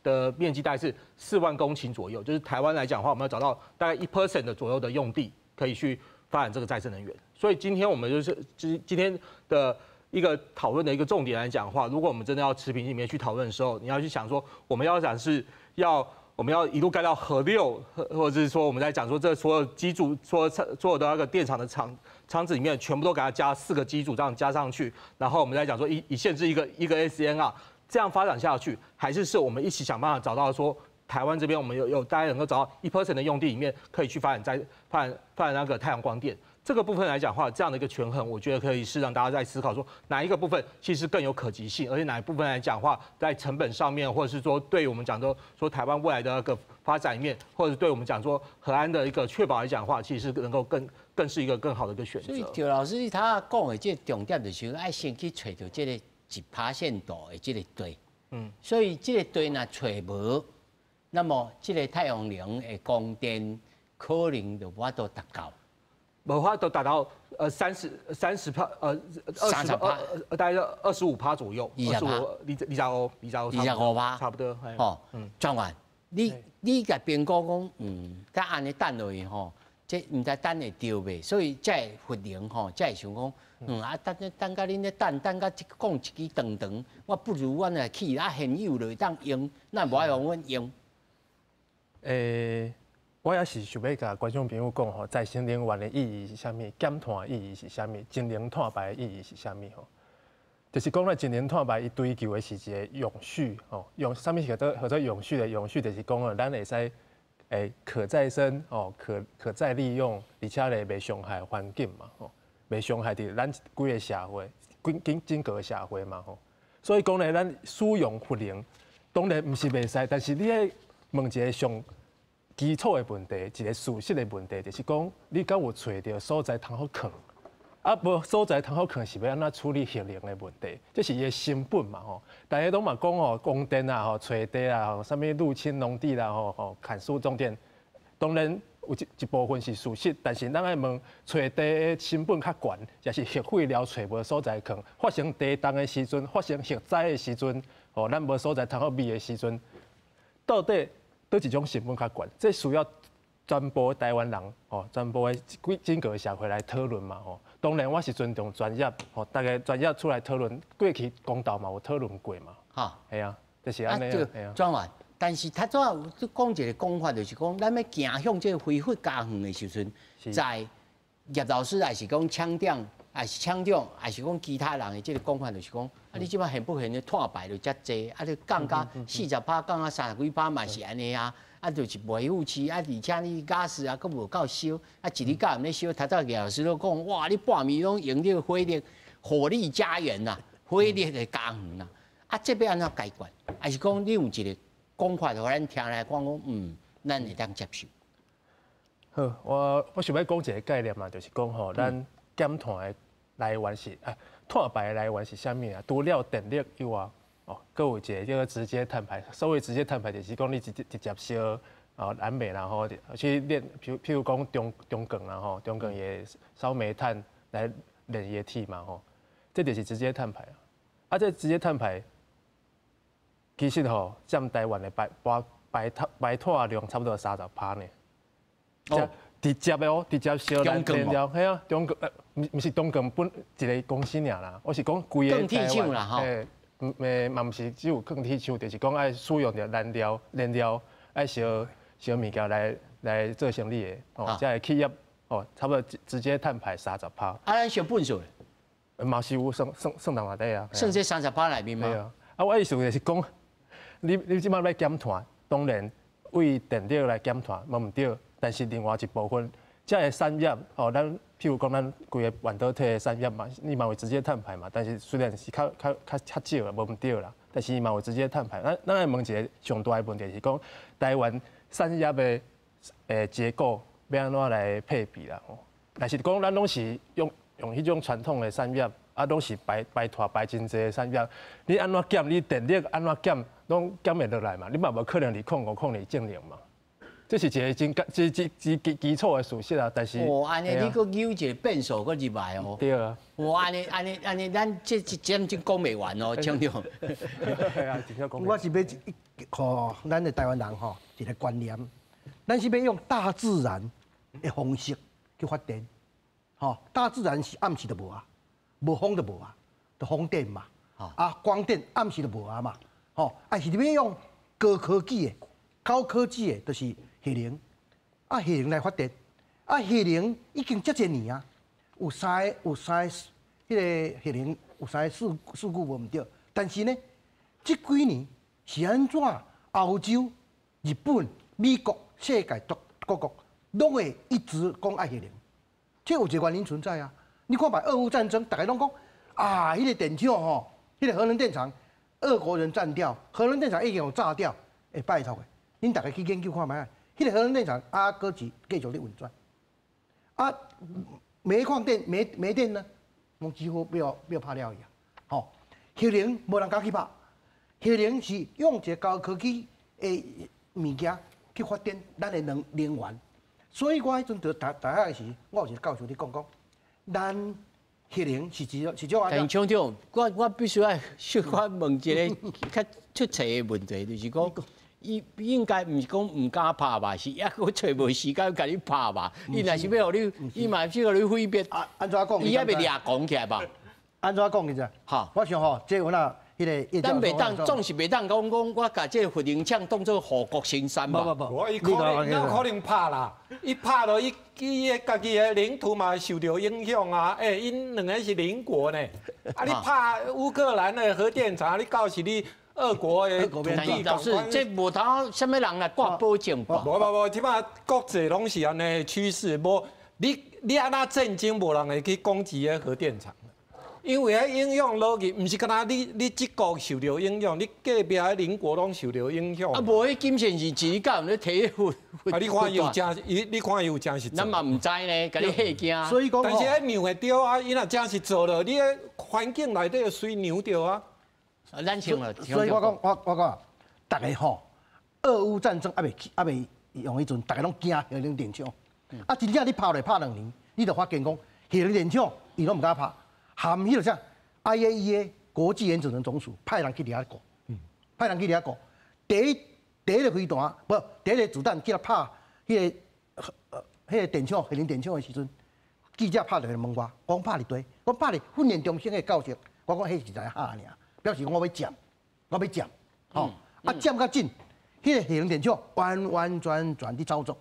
的面积大概是4万公顷左右。就是台湾来讲的话，我们要找到大概1% 的左右的用地，可以去发展这个再生能源。所以今天我们就是今天的一个讨论的一个重点来讲的话，如果我们真的要持平里面去讨论的时候，你要去想说，我们要一路盖到核6，或者是说我们在讲说这所有机组、所有的那个电厂的厂子里面，全部都给它加4个机组这样加上去，然后我们在讲说以限制一个 SNR， 这样发展下去，还是我们一起想办法找到说台湾这边我们有大概能够找到1% 的用地里面可以去发展那个太阳光电。这个部分来讲的话，这样的一个权衡，我觉得可以是让大家在思考说哪一个部分其实更有可及性，而且哪一部分来讲的话，在成本上面，或者是说对我们讲说台湾未来的那个发展里面，或者对我们讲说核安的一个确保来讲的话，其实是能够更是一个更好的一个选择。所以赵老师他讲的这个重点就是爱先去找到这个1%度的这个堆，所以这个堆若找无，那么这个太阳能的供电可能就无法度达到。无法都达到30%大概25%左右，25%差不多。哦，状元，你甲评估讲，甲安尼等落去吼，这唔知等会着袂，所以才会忽然吼，才会想讲，等甲恁咧等甲讲一支长，我不如阮来去现有就当用，那无爱用阮用。我也是想要甲观众朋友讲吼，再生能源的意义是啥物？减碳的意义是啥物？净零碳排的意义是啥物？吼，就是讲咱净零碳排伊追求的是一个永续吼，啥物是叫做永续的？永续就是讲哦，咱会使可再生哦，可再利用，而且咧袂伤害环境嘛吼，袂伤害伫咱规个社会，整个社会嘛吼。所以讲咧，咱使用核能当然毋是袂使，但是你爱问一个上基础的问题，一个事实的问题，就是讲你敢有找到所在通好囥，无所在通好囥是要安怎处理核能的问题，这是伊的成本嘛吼。大家拢嘛讲吼，供电啊、吼找地啊、吼啥物入侵农地啦、吼砍树种电，当然有一部分是事实，但是咱爱问找地的成本较悬，也是核废料找无所在囥，发生地动的时阵，发生核灾的时阵，吼咱无所在通好灭的时阵，到底？倒一种成本较悬，这需要全部台湾人吼，全部的整个社会来讨论嘛吼。当然我是尊重专业吼，大家专业出来讨论，过去公道嘛有讨论过嘛。哈，系啊，就是安尼啊。专员，但是他主要讲一个讲法，就是讲咱要行向这个恢复家园的时阵，在叶老师还是讲强调，还是讲其他人的这个讲法，就是讲。你即摆现不现的碳排就遮济，你降到40%，降到30几%嘛是安尼啊，就是维护期，而且你驾驶啊，佫无够烧，一日到晚咧烧，头早叶老师都讲，哇，你半暝拢用这个火力家园呐，火力的家园呐，这要安怎解决？还是讲你有一个讲法，互咱听来讲咱会当接受？好，我想要讲一个概念嘛，就是讲吼，咱减碳的来源是碳排的来源是啥物啊？除了电力以外，佫有一个叫做直接碳排。所谓直接碳排，就是讲你直接烧燃煤啦吼，去炼，譬如讲中钢啦吼，中钢也烧煤炭来炼液体嘛吼，这就是直接碳排啊。这直接碳排其实吼占台湾的排碳量差不多30%呢。哦。直接的哦，直接烧燃料，系啊，中钢毋是中钢本一个公司尔啦，我是讲规个台湾，嘛毋是只有钢铁厂，就是讲爱使用着燃料爱烧物件来做生理的，哦，才会企业哦，差不多直接碳排30%。咱烧粪数嘛是有算人内底啊，算这30%内面吗？对啊，我意思就是讲，你即摆要减碳，当然为电力来减碳嘛毋对。但是另外一部分，这个产业哦，咱譬如讲咱规个半导体的产业嘛，你嘛会直接碳排嘛。但是虽然是较少啦，无毋对啦，但是伊嘛会直接碳排。咱来问一个上大的问题是讲，台湾产业的结构要安怎来配比啦？吼，但是讲咱拢是用迄种传统的产业，拢是排碳排真济的产业。你安怎减？你电力安怎减？拢减袂落来嘛？你嘛无可能2.5净零嘛？这是一个基础的事实啊，但是安尼你佫有一个变数佫入来哦。对啊。安尼，咱这真讲袂完哦，强调。系啊，真正讲。我是要互咱的台湾人吼一个观念，咱是要用大自然的方式去发电，吼，大自然是暗时就无啊，无风就无啊，就风电嘛，光电暗时就无啊嘛，吼，是要用高科技的、高科技的，就是核能，核能来发电，核能已经遮侪年啊，有三个迄个核能有三个事故无毋对，但是呢，这几年是安怎？欧洲、日本、美国、世界各国拢会一直讲爱核能，这有一个原因存在啊。你看吧，俄乌战争，大家拢讲啊，迄个电厂吼，迄个核能电厂，俄国人占掉，核能电厂已经有炸掉。拜托的，恁大家去研究看卖，迄个核能电厂搁是继续咧运转。煤矿电煤电呢，拢几乎不要拍了伊啊。吼，核能无人敢去拍，核能是用一个高科技的物件去发电咱的能源。所以我迄阵在大学的时，我有一个教授咧讲，咱核能是种但厂长，我必须要小可问一个较出彩的问题，就是讲，伊应该毋是讲毋敢拍吧，是抑佫找无时间甲你拍吧？伊若是要互你，伊嘛是互你毁灭。安怎讲？伊也袂掠讲起来吧？安怎讲？其实，哈，我想吼，这有那迄个，咱袂当，总是袂当讲我甲这核能厂当做护国神山嘛。我伊可能拍啦，伊拍了伊个家己的领土嘛受到影响啊。因两个是邻国呢，你拍乌克兰的核电厂，你到时你俄国的土地老师，这无头什么人来挂保证吧？无，即摆国际拢是安尼趋势，无你安那战争，无人会去攻击个核电厂。因为迄影响落去，毋是干那你这国受到影响，你隔壁的邻国拢受到影响。无迄金线是自家咧摕你看伊有真，你看伊有真是。咱嘛毋知呢，甲你吓惊。所以讲，但是迄娘会着啊，伊若真是做了，你个环境内底随娘着啊。咱听了。所以我讲，我讲，大家吼，俄乌战争还未用迄阵，大家拢惊核能电厂。真正你拍2年，你就发现讲核能电厂伊拢毋敢拍。含迄个啥 IAEA 国际原子能总署派人去遐过，派人去遐过。第一个飞弹第一个子弹叫他拍迄个电厂核能电厂的时阵，记者拍落来问我，讲拍伫堆，我拍伫训练中心的教授，我讲迄是在吓尔，表示我要占，吼，占较紧，迄个核能电厂完全伫操作，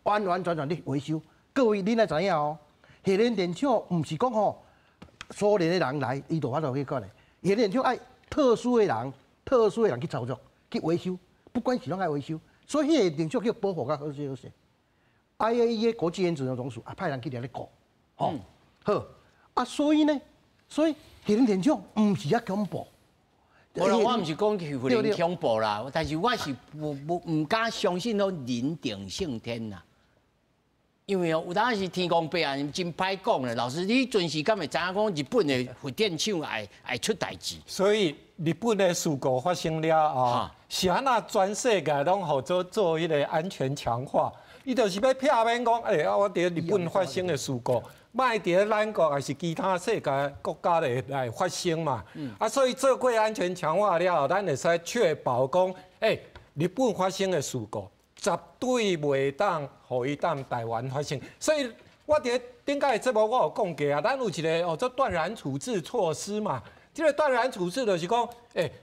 完全伫维修。各位恁来知影哦，核能电厂毋是讲吼。所有的人来，伊就法度去讲嘞。核能电厂爱特殊的人去操作、去维修，不管是拢爱维修。所以迄个电厂叫保护较好势。IAEA 国际原子能总署派人去遐咧顾，好。所以核能电厂毋是遐恐怖。无啦，我毋是讲核能恐怖啦，但是我是唔敢相信咯人定胜天啦。因为有当是天公伯啊，真歹讲咧。老师，你准时敢会知影讲日本的核电厂会出代志？所以日本的事故发生了啊，是安那全世界拢好做迄个安全强化，伊就是要避免讲，我伫日本发生的事故，卖伫咱国还是其他世界国家来发生嘛。所以做过安全强化了后，咱会使确保讲，日本发生的事故。绝对袂当，互伊当台湾发生。所以我伫顶个节目我有讲过啊，咱有一个做断然处置措施嘛。这个断然处置就是讲，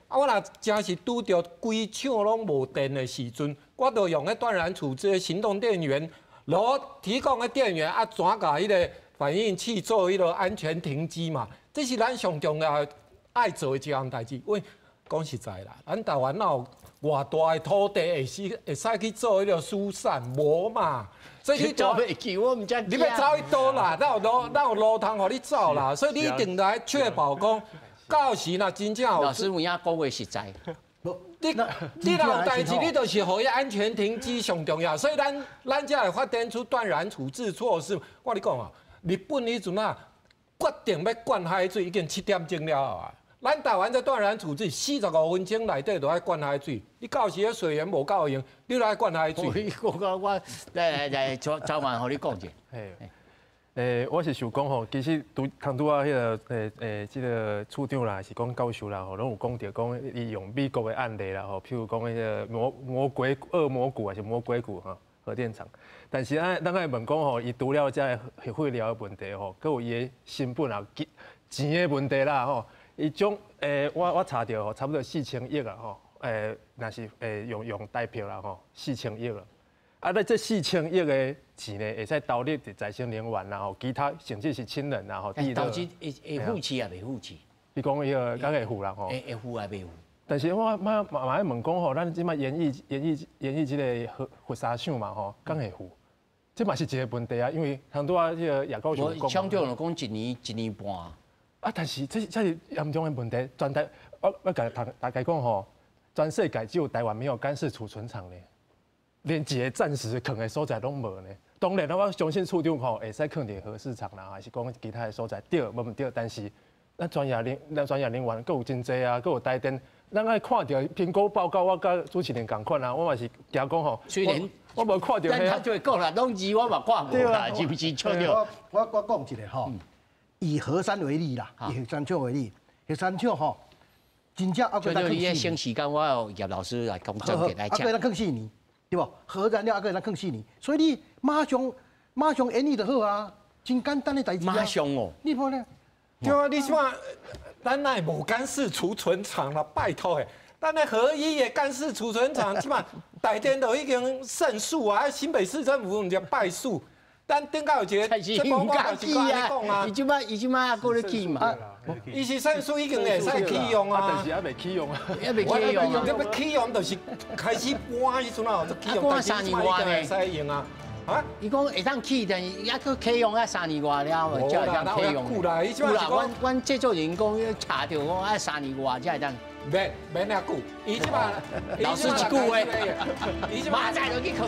我若真是拄着规厂拢无电的时阵，我就用迄断然处置的行动电源，提供的电源转甲迄个反应器做迄个安全停机嘛。这是咱上重要爱做的一项代志。喂，讲实在啦，咱台湾有偌大的土地会使去做迄个疏散，无嘛？所以你走袂去，我唔知。你要走去倒啦，咱有路通互你走啦。所以你一定来确保讲，到时若真正有。老师有影讲话实在。你若有代志，你就是互伊安全停机上重要。所以咱才会发展出断然处置措施。我跟你讲啊，日本迄阵啊，决定要灌海水已经7点钟了啊。咱台湾在断然处置45分钟内底就爱灌海水，你到时个水源无够用，你就爱灌海水。我来早晚互你讲者。我是想讲吼，其实拄啊，迄个即个处长啦，是讲教授啦，吼，拢有讲着讲，伊用美国的案例啦，吼，譬如讲迄个恶魔谷还是魔鬼谷哈核电厂，但是咱爱问讲吼，伊除了这核废料的问题吼，佮有伊的成本啊、钱的问题啦，吼。伊种我查到吼，差不多4000亿啊吼，若是用代票啦吼，4000亿了。那这4000亿的钱呢，会使投入伫再生能源啦吼，其他甚至是氢能啦吼，投资会付起啊，袂付起？你讲迄个敢会付啦吼？会付啊，袂付。但是我嘛问讲吼，咱即摆演绎即个核杀厂嘛吼，敢会付？这嘛是一个问题啊，因为很多啊，这个亚高雄相对来讲一年半。啊，但是这是严重的问题。全台我甲大家讲吼，全世界只有台湾没有干式储存厂呢，连一个暂时放的所在拢无呢。当然，我相信处长吼会使放伫核市场啦，还是讲其他的所在对，无问题。但是咱专业人员佫有真济啊，佫有台电，咱爱看到评估报告，我甲主持人共款啊，我嘛是惊讲吼。虽然我无看到但他就会讲啦，拢字我嘛看无啦，是不是错着？我讲一个吼，以核三为例啦，以核三厂为例，核三厂吼，真正就你咧省时间，我有叶老师来讲总结来讲。咱放4年，对不？核燃料咱放4年，所以你马上演绎就好啊，真简单的代志。马上哦，你看呢？对啊，你起码咱那无干式储存厂啦，拜托诶，咱那合一的干式储存厂，起码台电都已经胜诉啊，新北市政府人家败诉，但顶到有一个，这无敢去啊，伊即摆还搁咧去嘛，伊是胜诉已经会使启用啊，但是还未启用啊，还未启用啊，要启用就是开始搬迄阵啊，就启用，但是3年外会使用啊。啊！伊讲会当起，但是还佫启用啊3年外了，才会当启用。久啦，有啦，阮制作人讲查着讲啊3年外才会当。免遐久，伊即马老师一句话，马上就去考。